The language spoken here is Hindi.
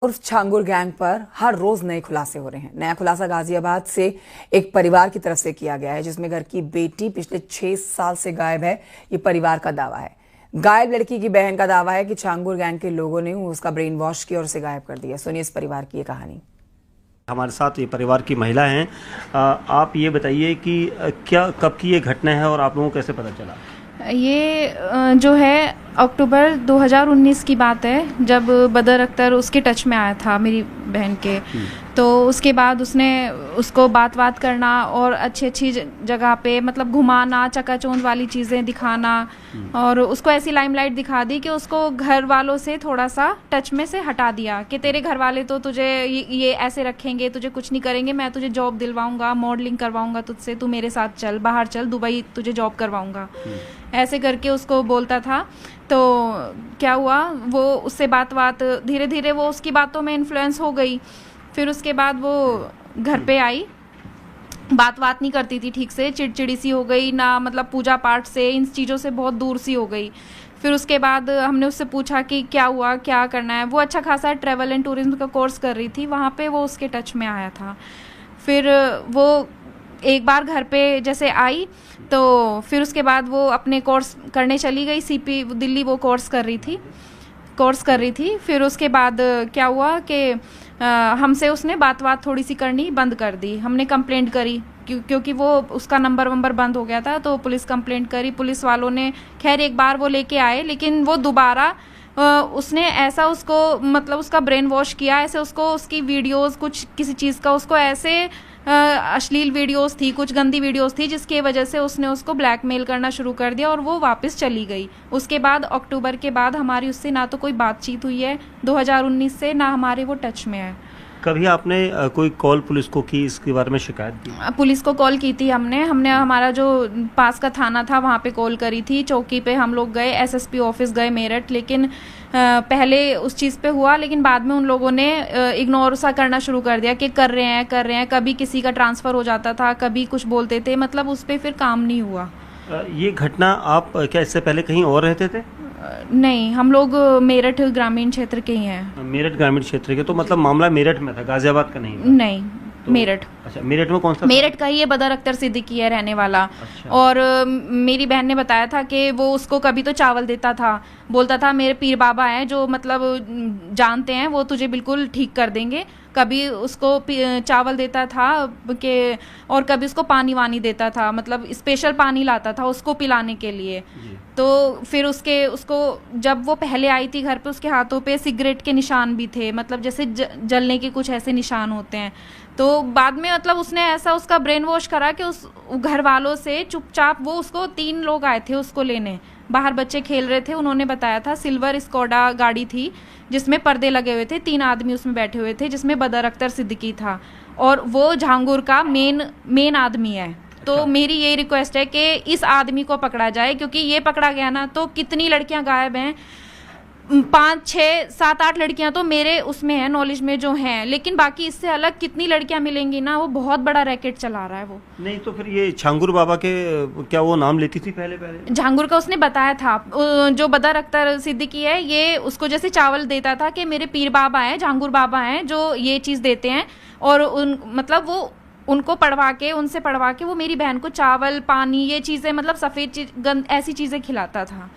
उर्फ छांगुर गैंग पर हर रोज नए खुलासे हो रहे हैं। नया खुलासा गाजियाबाद से एक परिवार की तरफ से किया गया है, जिसमें घर की बेटी पिछले 6 साल से गायब है। ये परिवार का दावा है। गायब लड़की की बहन का दावा है कि छांगुर गैंग के लोगों ने उसका ब्रेन वॉश किया और उसे गायब कर दिया। सुनिए इस परिवार की ये कहानी। हमारे साथ ये परिवार की महिला हैं। आप ये बताइए कि क्या कब की ये घटना है और आप लोगों को कैसे पता चला? ये जो है अक्टूबर 2019 की बात है, जब बदर अख्तर उसके टच में आया था मेरी बहन के। तो उसके बाद उसने उसको बात करना और अच्छी अच्छी जगह पे मतलब घुमाना, चकाचौंध वाली चीज़ें दिखाना और उसको ऐसी लाइमलाइट दिखा दी कि उसको घर वालों से थोड़ा सा टच में से हटा दिया कि तेरे घर वाले तो तुझे ये ऐसे रखेंगे, तुझे कुछ नहीं करेंगे, मैं तुझे जॉब दिलवाऊंगा, मॉडलिंग करवाऊंगा तुझसे, तू मेरे साथ चल, बाहर चल, दुबई तुझे जॉब करवाऊंगा। ऐसे करके उसको बोलता था। तो क्या हुआ, वो उससे बात धीरे धीरे वो उसकी बातों में इन्फ्लुएंस हो गई। फिर उसके बाद वो घर पे आई, बात नहीं करती थी ठीक से, चिड़चिड़ी सी हो गई ना, मतलब पूजा पाठ से इन चीज़ों से बहुत दूर सी हो गई। फिर उसके बाद हमने उससे पूछा कि क्या हुआ, क्या करना है। वो अच्छा खासा ट्रैवल एंड टूरिज्म का कोर्स कर रही थी, वहाँ पे वो उसके टच में आया था। फिर वो एक बार घर पे जैसे आई तो फिर उसके बाद वो अपने कोर्स करने चली गई। सीपी दिल्ली वो कोर्स कर रही थी। फिर उसके बाद क्या हुआ कि हमसे उसने बात थोड़ी सी करनी बंद कर दी। हमने कंप्लेंट करी क्योंकि वो उसका नंबर बंद हो गया था, तो पुलिस कंप्लेंट करी। पुलिस वालों ने खैर एक बार वो लेके आए, लेकिन वो दोबारा उसने ऐसा उसको मतलब उसका ब्रेन वॉश किया, ऐसे उसको उसकी वीडियोस कुछ किसी चीज़ का उसको ऐसे अश्लील वीडियोस थी, कुछ गंदी वीडियोस थी, जिसकी वजह से उसने उसको ब्लैकमेल करना शुरू कर दिया और वो वापस चली गई। उसके बाद अक्टूबर के बाद हमारी उससे ना तो कोई बातचीत हुई है 2019 से, ना हमारे वो टच में है। कभी आपने कोई कॉल पुलिस को की, इसके बारे में शिकायत की? पुलिस को कॉल की थी हमने हमारा जो पास का थाना था वहाँ पे कॉल करी थी। चौकी पे हम लोग गए, एसएसपी ऑफिस गए मेरठ, लेकिन पहले उस चीज़ पे हुआ, लेकिन बाद में उन लोगों ने इग्नोर सा करना शुरू कर दिया कि कर रहे हैं। कभी किसी का ट्रांसफ़र हो जाता था, कभी कुछ बोलते थे, मतलब उस पर फिर काम नहीं हुआ। ये घटना आप क्या इससे पहले कहीं और रहते थे? नहीं, हम लोग मेरठ ग्रामीण क्षेत्र के ही हैं। मेरठ ग्रामीण क्षेत्र के, तो मतलब मामला मेरठ में था, गाजियाबाद का नहीं था? नहीं, तो मेरठ। अच्छा, मेरठ में कौन सा? मेरठ का ही है, बदर अख्तर सिद्दीकी है रहने वाला। अच्छा। और मेरी बहन ने बताया था कि वो उसको कभी तो चावल देता था, बोलता था मेरे पीर बाबा हैं जो मतलब जानते हैं, वो तुझे बिल्कुल ठीक कर देंगे। कभी उसको चावल देता था कि और कभी उसको पानी देता था, मतलब स्पेशल पानी लाता था उसको पिलाने के लिए। तो फिर उसको जब वो पहले आई थी घर पे, उसके हाथों पे सिगरेट के निशान भी थे, मतलब जैसे जलने के कुछ ऐसे निशान होते हैं। तो बाद में मतलब उसने ऐसा उसका ब्रेन वॉश करा कि उस घर वालों से चुपचाप वो उसको 3 लोग आए थे उसको लेने, बाहर बच्चे खेल रहे थे। उन्होंने बताया था सिल्वर स्कोडा गाड़ी थी जिसमें पर्दे लगे हुए थे, 3 आदमी उसमें बैठे हुए थे, जिसमें बदर अख्तर सिद्दीकी था और वो झांगुर का मेन आदमी है। तो अच्छा। मेरी यही रिक्वेस्ट है कि इस आदमी को पकड़ा जाए, क्योंकि ये पकड़ा गया ना तो कितनी लड़कियां गायब हैं, 5, 6, 7, 8 लड़कियां तो मेरे उसमें है नॉलेज में जो हैं, लेकिन बाकी इससे अलग कितनी लड़कियां मिलेंगी ना। वो बहुत बड़ा रैकेट चला रहा है वो। नहीं तो फिर ये छांगुर बाबा के क्या वो नाम लेती थी पहले? झांगुर का उसने बताया था, जो बदर अख्तर सिद्दीकी है ये उसको जैसे चावल देता था कि मेरे पीर बाबा हैं, झांगुर बाबा हैं जो ये चीज़ देते हैं, और मतलब वो उनको उनसे पढ़वा के वो मेरी बहन को चावल, पानी, ये चीज़ें मतलब सफ़ेद चीज ऐसी चीज़ें खिलाता था।